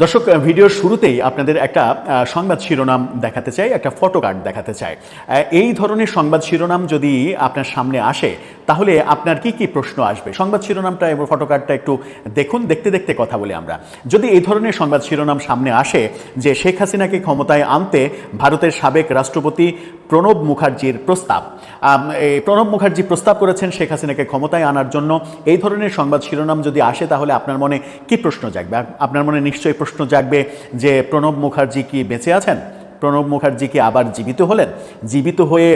দর্শক, ভিডিওর শুরুতেই আপনাদের একটা সংবাদ শিরোনাম দেখাতে চাই, একটা ফটো কার্ড দেখাতে চাই। এই ধরনের সংবাদ শিরোনাম যদি আপনার সামনে আসে তাহলে আপনার কি কি প্রশ্ন আসবে? সংবাদ শিরোনামটা এবং ফটো কার্ডটা একটু দেখুন, দেখতে দেখতে কথা বলি আমরা। যদি এই ধরনের সংবাদ শিরোনাম সামনে আসে যে শেখ হাসিনাকে ক্ষমতায় আনতে ভারতের সাবেক রাষ্ট্রপতি প্রণব মুখার্জির প্রস্তাব, প্রণব মুখার্জি প্রস্তাব করেছেন শেখ হাসিনাকে ক্ষমতায় আনার জন্য, এই ধরনের সংবাদ শিরোনাম যদি আসে তাহলে আপনার মনে কি প্রশ্ন জাগবে? আপনার মনে নিশ্চয়ই প্রশ্ন জাগবে যে প্রণব মুখার্জি কি বেঁচে আছেন? প্রণব মুখার্জি কি আবার জীবিত হলেন? জীবিত হয়ে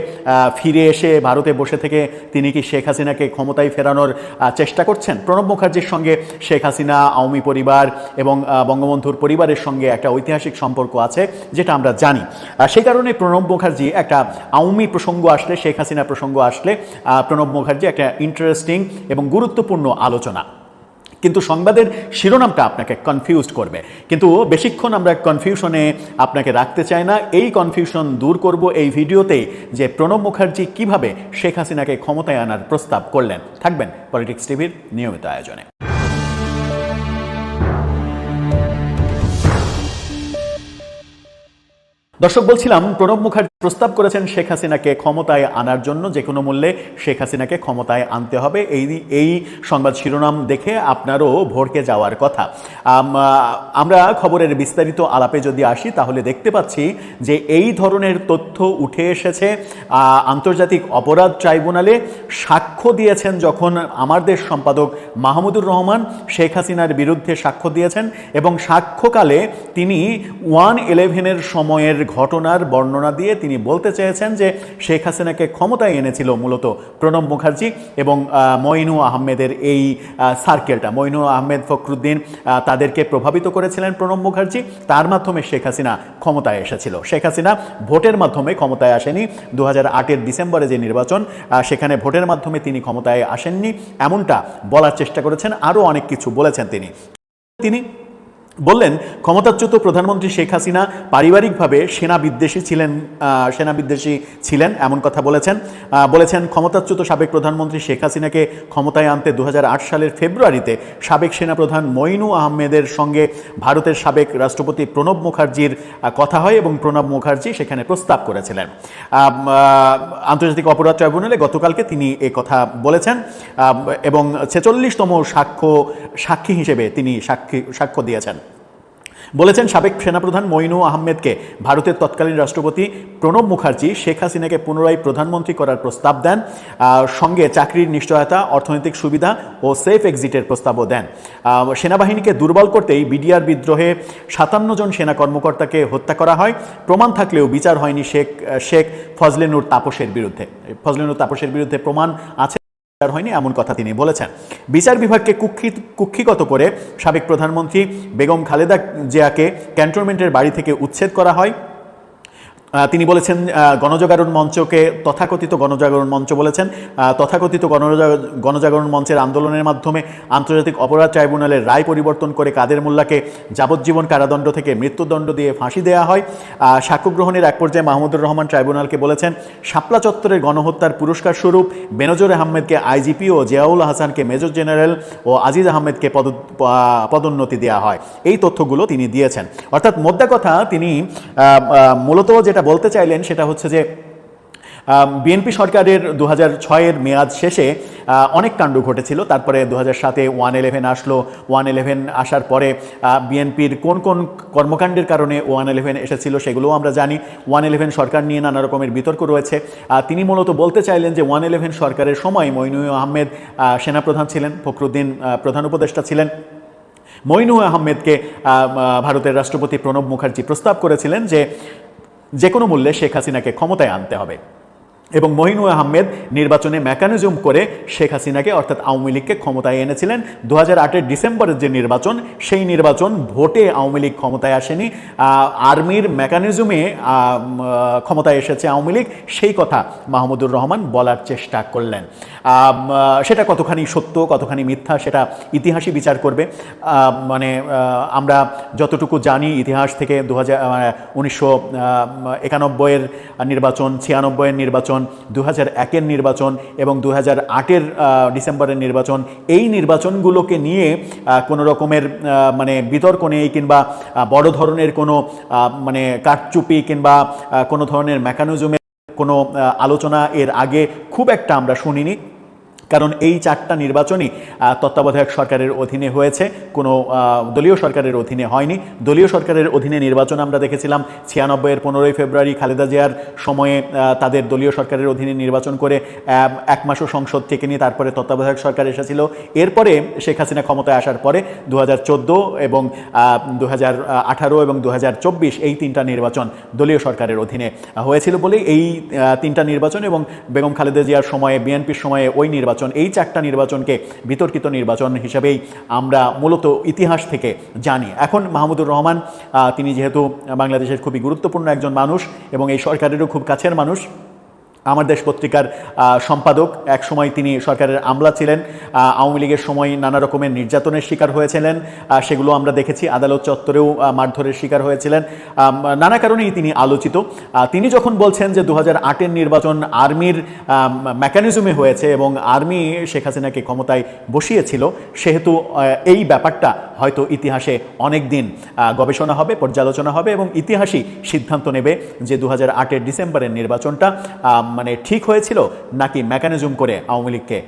ফিরে এসে ভারতে বসে থেকে তিনি কি শেখ হাসিনাকে ক্ষমতায় ফেরানোর চেষ্টা করছেন? প্রণব মুখার্জির সঙ্গে শেখ হাসিনা, আওয়ামী পরিবার এবং বঙ্গবন্ধুর পরিবারের সঙ্গে একটা ঐতিহাসিক সম্পর্ক আছে, যেটা আমরা জানি। সেই কারণে প্রণব মুখার্জি, একটা আওয়ামী প্রসঙ্গ আসলে, শেখ হাসিনা প্রসঙ্গ আসলে প্রণব মুখার্জি একটা ইন্টারেস্টিং এবং গুরুত্বপূর্ণ আলোচনা। কিন্তু সংবাদের শিরোনামটা আপনাকে কনফিউজড করবে, কিন্তু বেশিক্ষণ আমরা কনফিউশনে আপনাকে রাখতে চাই না। এই কনফিউশন দূর করব এই ভিডিওতেই, যে প্রণব মুখার্জি কিভাবে শেখ হাসিনাকে ক্ষমতায় আনার প্রস্তাব করলেন। থাকবেন পলিটিক্স টিভির নিয়মিত আয়োজনে। দর্শক, বলছিলাম প্রণব মুখার্জি প্রস্তাব করেছেন শেখ হাসিনাকে ক্ষমতায় আনার জন্য, যে কোনো মূল্যে শেখ হাসিনাকে ক্ষমতায় আনতে হবে। এই সংবাদ শিরোনাম দেখে আপনারও ভড়কে যাওয়ার কথা। আমরা খবরের বিস্তারিত আলাপে যদি আসি তাহলে দেখতে পাচ্ছি যে এই ধরনের তথ্য উঠে এসেছে আন্তর্জাতিক অপরাধ ট্রাইব্যুনালে। সাক্ষ্য দিয়েছেন যখন আমার দেশ সম্পাদক মাহমুদুর রহমান শেখ হাসিনার বিরুদ্ধে সাক্ষ্য দিয়েছেন, এবং সাক্ষ্যকালে তিনি 1/11 সময়ের ঘটনার বর্ণনা দিয়ে তিনি বলতে চেয়েছেন যে শেখ হাসিনাকে ক্ষমতায় এনেছিল মূলত প্রণব মুখার্জি এবং মঈনু আহমেদের এই সার্কেলটা। মঈনু আহমেদ, ফখরুদ্দিন, তাদেরকে প্রভাবিত করেছিলেন প্রণব মুখার্জি, তার মাধ্যমে শেখ হাসিনা ক্ষমতায় এসেছিল। শেখ হাসিনা ভোটের মাধ্যমে ক্ষমতায় আসেনি। 2008-এর ডিসেম্বরে যে নির্বাচন, সেখানে ভোটের মাধ্যমে তিনি ক্ষমতায় আসেননি, এমনটা বলার চেষ্টা করেছেন। আরও অনেক কিছু বলেছেন তিনি বললেন, ক্ষমতাচ্যুত প্রধানমন্ত্রী শেখ হাসিনা পারিবারিকভাবে সেনা বিদ্বেষী ছিলেন, এমন কথা বলেছেন ক্ষমতাচ্যুত সাবেক প্রধানমন্ত্রী শেখ হাসিনাকে ক্ষমতায় আনতে 2008 সালের ফেব্রুয়ারিতে সাবেক সেনাপ্রধান মঈনু আহমেদের সঙ্গে ভারতের সাবেক রাষ্ট্রপতি প্রণব মুখার্জির কথা হয় এবং প্রণব মুখার্জি সেখানে প্রস্তাব করেছিলেন। আন্তর্জাতিক অপরাধ ট্রাইব্যুনালে গতকালকে তিনি এ কথা বলেছেন এবং 46তম সাক্ষী হিসেবে তিনি সাক্ষ্য দিয়েছেন। বলেছেন, সাবেক সেনাপ্রধান মঈনু আহমেদকে ভারতের তৎকালীন রাষ্ট্রপতি প্রণব মুখার্জি শেখ হাসিনাকে পুনরায় প্রধানমন্ত্রী করার প্রস্তাব দেন, সঙ্গে চাকরির নিশ্চয়তা, অর্থনৈতিক সুবিধা ও সেফ এক্সিটের প্রস্তাবও দেন। সেনাবাহিনীকে দুর্বল করতেই বিডিআর বিদ্রোহে 57 জন সেনা কর্মকর্তাকে হত্যা করা হয়। প্রমাণ থাকলেও বিচার হয়নি শেখ ফজলে নূর তাপসের বিরুদ্ধে প্রমাণ আছে হয়নি, এমন কথা তিনি বলেছেন। বিচার বিভাগকে কুক্ষিগত করে সাবেক প্রধানমন্ত্রী বেগম খালেদা জিয়াকে ক্যান্টনমেন্টের বাড়ি থেকে উচ্ছেদ করা হয়। তিনি বলেছেন গণজাগরণ মঞ্চকে তথাকথিত গণজাগরণ মঞ্চ বলেছেন। তথাকথিত গণজাগরণ মঞ্চের আন্দোলনের মাধ্যমে আন্তর্জাতিক অপরাধ ট্রাইব্যুনালের রায় পরিবর্তন করে কাদের মোল্লাকে যাবজ্জীবন কারাদণ্ড থেকে মৃত্যুদণ্ড দিয়ে ফাঁসি দেওয়া হয়। সাক্ষ্য গ্রহণের এক পর্যায়ে মাহমুদুর রহমান ট্রাইব্যুনালকে বলেছেন, শাপলা চত্বরের গণহত্যার পুরস্কার স্বরূপ বেনজর আহমেদকে আইজিপি ও জিয়াউল হাসানকে মেজর জেনারেল ও আজিজ আহমেদকে পদোন্নতি দেওয়া হয়। এই তথ্যগুলো তিনি দিয়েছেন। অর্থাৎ মোদ্দা কথা, তিনি মূলত যেটা বলতে চাইলেন সেটা হচ্ছে যে বিএনপি সরকারের 2006-এর মেয়াদ শেষে অনেক কাণ্ড ঘটেছিল। তারপরে 2007-এ 1/11 আসলো। 1/11 আসার পরে বিএনপির কোন কোন কর্মকাণ্ডের কারণে 1/11 এসেছিল সেগুলোও আমরা জানি। 1/11 সরকার নিয়ে নানা রকমের বিতর্ক রয়েছে। তিনি মূলত বলতে চাইলেন যে 1/11 সরকারের সময় মঈনু আহমেদ সেনাপ্রধান ছিলেন, ফখরুদ্দিন প্রধান উপদেষ্টা ছিলেন। মঈনু আহমেদকে ভারতের রাষ্ট্রপতি প্রণব মুখার্জি প্রস্তাব করেছিলেন যে কোনো মূল্যে শেখ হাসিনাকে ক্ষমতায় আনতে হবে, এবং মঈনু আহমেদ নির্বাচনে মেকানিজম করে শেখ হাসিনাকে, অর্থাৎ আওয়ামী লীগকে ক্ষমতায় এনেছিলেন। 2008-এর ডিসেম্বরের যে নির্বাচন, সেই নির্বাচন ভোটে আওয়ামী লীগ ক্ষমতায় আসেনি, আর্মির মেকানিজমে ক্ষমতায় এসেছে আওয়ামী লীগ, সেই কথা মাহমুদুর রহমান বলার চেষ্টা করলেন। সেটা কতখানি সত্য কতখানি মিথ্যা সেটা ইতিহাসই বিচার করবে। আমরা যতটুকু জানি ইতিহাস থেকে 1991-এর নির্বাচন, 96-এর নির্বাচন, নির্বাচন, 2001-এর নির্বাচন এবং 2008-এর ডিসেম্বরের নির্বাচন, এই নির্বাচনগুলোকে নিয়ে কোনো রকমের মানে বিতর্ক নেই কিংবা বড় ধরনের কোনো মানে কারচুপি কিংবা কোনো ধরনের মেকানিজমের কোনো আলোচনা এর আগে খুব একটা আমরা শুনিনি। কারণ এই 4টা নির্বাচনই তত্ত্বাবধায়ক সরকারের অধীনে হয়েছে, কোনো দলীয় সরকারের অধীনে হয়নি। দলীয় সরকারের অধীনে নির্বাচন আমরা দেখেছিলাম 96-এর 15ই ফেব্রুয়ারি খালেদা জিয়ার সময়ে তাদের দলীয় সরকারের অধীনে নির্বাচন করে 1 মাসও সংসদ থেকে নিয়ে তারপরে তত্ত্বাবধায়ক সরকার এসেছিল। এরপরে শেখ হাসিনা ক্ষমতায় আসার পরে 2014 এবং 2018 এবং 2024 এই 3টা নির্বাচন দলীয় সরকারের অধীনে হয়েছিল বলেই এই 3টা নির্বাচন এবং বেগম খালেদা জিয়ার সময়ে বিএনপির সময়ে ওই নির্বাচন, এই 4টা নির্বাচনকে বিতর্কিত নির্বাচন হিসেবেই আমরা মূলত ইতিহাস থেকে জানি। এখন মাহমুদুর রহমান তিনি যেহেতু বাংলাদেশের খুবই গুরুত্বপূর্ণ একজন মানুষ এবং এই সরকারেরও খুব কাছের মানুষ, আমার দেশ পত্রিকার সম্পাদক, এক সময় তিনি সরকারের আমলা ছিলেন, আওয়ামী লীগের সময় নানা রকমের নির্যাতনের শিকার হয়েছিলেন, সেগুলো আমরা দেখেছি, আদালত চত্বরেও মারধরের শিকার হয়েছিলেন, নানা কারণেই তিনি আলোচিত। তিনি যখন বলছেন যে 2008-এর নির্বাচন আর্মির মেকানিজমে হয়েছে এবং আর্মি শেখ হাসিনাকে ক্ষমতায় বসিয়েছিল, সেহেতু এই ব্যাপারটা হয়তো ইতিহাসে অনেক দিন গবেষণা হবে, পর্যালোচনা হবে এবং ইতিহাসই সিদ্ধান্ত নেবে যে 2008-এর ডিসেম্বরের নির্বাচনটা মানে ঠিক হয়েছিল নাকি মেকানিজম করে আওয়ামী লীগকে